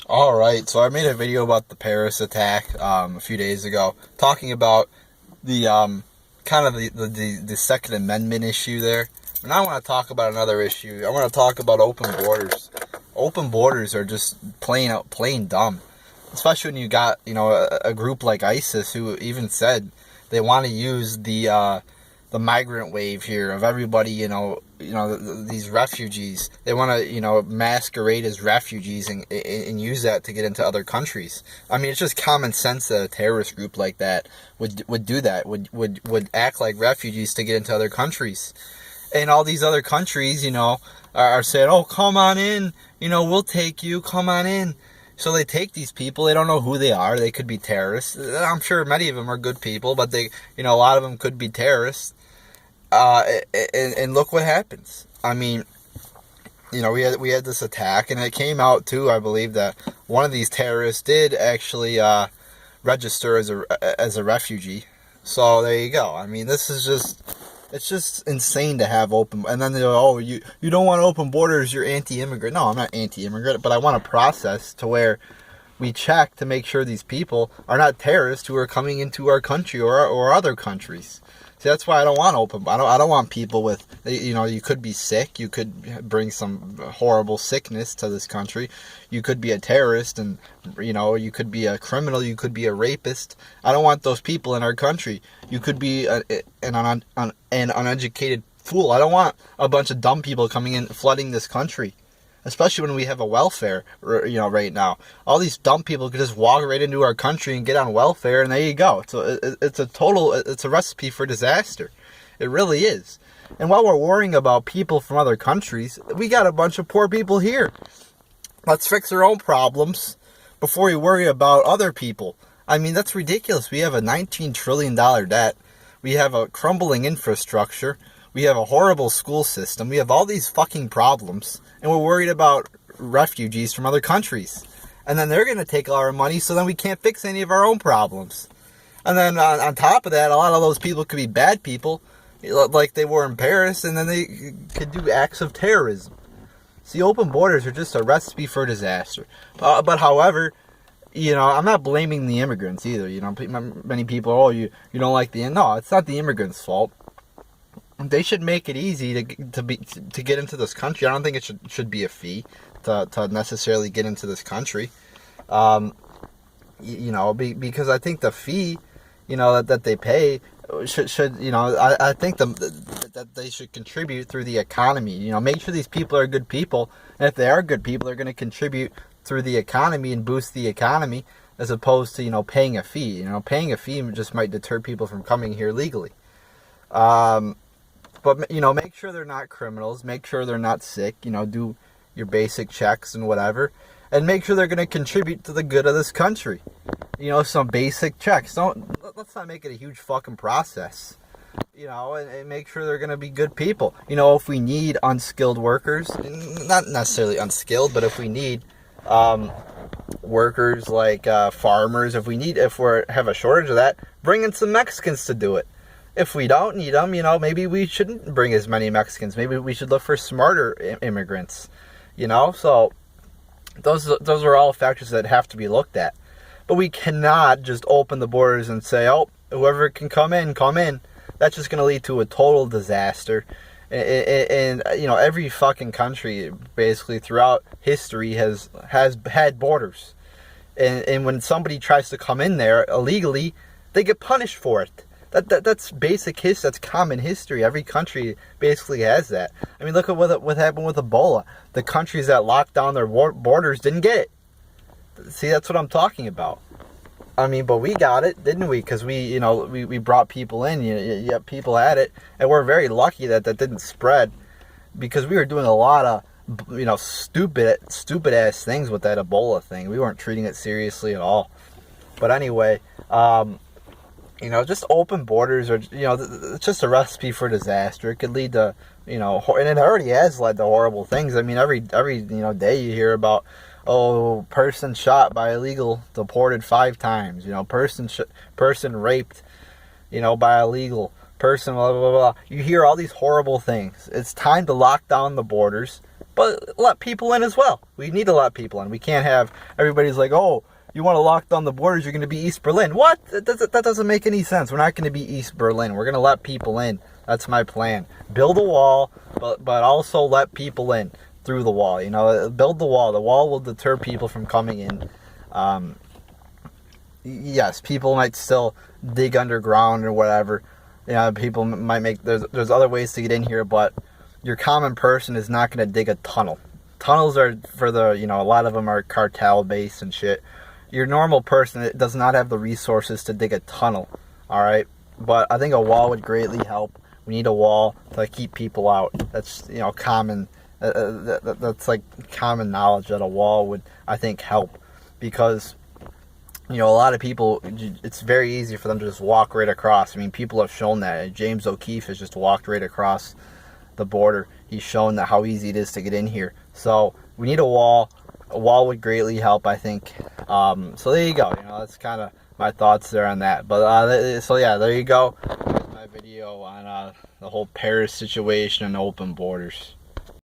All right, so I made a video about the Paris attack a few days ago, talking about the kind of the Second Amendment issue there. And I want to talk about another issue. I want to talk about open borders. Open borders are just plain dumb, especially when you got a group like ISIS who even said they want to use the migrant wave here of everybody, these refugees. They want to, masquerade as refugees and use that to get into other countries. I mean, it's just common sense that a terrorist group like that would do that, would act like refugees to get into other countries. And all these other countries, are saying, oh, come on in, we'll take you, come on in. So they take these people. They don't know who they are. They could be terrorists. I'm sure many of them are good people, but a lot of them could be terrorists. And look what happens. I mean, we had this attack, and it came out too, I believe, that one of these terrorists did actually register as a refugee. So there you go. I mean, it's just insane to have open. And then they go, oh, you don't want open borders, you're anti-immigrant. No, I'm not anti-immigrant, but I want a process to where we check to make sure these people are not terrorists who are coming into our country or other countries. See, that's why I don't want open. I don't want people with, you could be sick. You could bring some horrible sickness to this country. You could be a terrorist, and, you could be a criminal. You could be a rapist. I don't want those people in our country. You could be an uneducated fool. I don't want a bunch of dumb people coming in, flooding this country. Especially when we have a welfare, right now. All these dumb people could just walk right into our country and get on welfare, and there you go. It's a recipe for disaster. It really is. And while we're worrying about people from other countries, we got a bunch of poor people here. Let's fix our own problems before we worry about other people. I mean, that's ridiculous. We have a $19 trillion debt. We have a crumbling infrastructure. We have a horrible school system. We have all these fucking problems. And we're worried about refugees from other countries. And then they're going to take all our money, so then we can't fix any of our own problems. And then on top of that, a lot of those people could be bad people, like they were in Paris, and then they could do acts of terrorism. See, open borders are just a recipe for disaster. But however, I'm not blaming the immigrants either. Many people, oh, you don't like no, it's not the immigrants' fault. They should make it easy to get into this country. I don't think it should be a fee to necessarily get into this country. Because I think the fee, that they pay should I think that they should contribute through the economy. Make sure these people are good people, and if they are good people, they're going to contribute through the economy and boost the economy, as opposed to paying a fee. Paying a fee just might deter people from coming here legally. But, make sure they're not criminals. Make sure they're not sick. Do your basic checks and whatever. And make sure they're going to contribute to the good of this country. Some basic checks. Let's not make it a huge fucking process. And make sure they're going to be good people. If we need unskilled workers, not necessarily unskilled, but if we need workers like farmers, if we have a shortage of that, bring in some Mexicans to do it. If we don't need them, maybe we shouldn't bring as many Mexicans. Maybe we should look for smarter immigrants, So those are all factors that have to be looked at. But we cannot just open the borders and say, oh, whoever can come in, come in. That's just going to lead to a total disaster. And every fucking country, basically, throughout history has had borders. And when somebody tries to come in there illegally, they get punished for it. That's basic history. That's common history. Every country basically has that. I mean, look at what happened with Ebola. The countries that locked down their borders didn't get it. See, that's what I'm talking about. I mean, but we got it, didn't we? Because we brought people in. Yet people had it, and we're very lucky that didn't spread, because we were doing a lot of stupid ass things with that Ebola thing. We weren't treating it seriously at all. But anyway. Just open borders are, it's just a recipe for disaster. It could lead to, and it already has led to horrible things. I mean, every day you hear about, person shot by illegal, deported 5 times. Person raped, by illegal, person, blah, blah, blah. You hear all these horrible things. It's time to lock down the borders, but let people in as well. We need to let people in. We can't have everybody's like, oh, you want to lock down the borders, you're going to be East Berlin. What? That doesn't make any sense. We're not going to be East Berlin. We're going to let people in. That's my plan. Build a wall, but also let people in through the wall. You know, build the wall. The wall will deter people from coming in. Yes, people might still dig underground or whatever. You know, people might make, there's other ways to get in here, but your common person is not going to dig a tunnel. Tunnels are for the, you know, a lot of them are cartel based and shit. Your normal person does not have the resources to dig a tunnel, all right? But I think a wall would greatly help. We need a wall to keep people out. That's, you know, common. That's like common knowledge that a wall would, I think, help, because, you know, a lot of people, it's very easy for them to just walk right across. I mean, people have shown that. James O'Keefe has just walked right across the border. He's shown that how easy it is to get in here. So we need a wall. A wall would greatly help, I think. So there you go. You know, that's kind of my thoughts there on that. But so yeah, there you go. Here's my video on the whole Paris situation and open borders.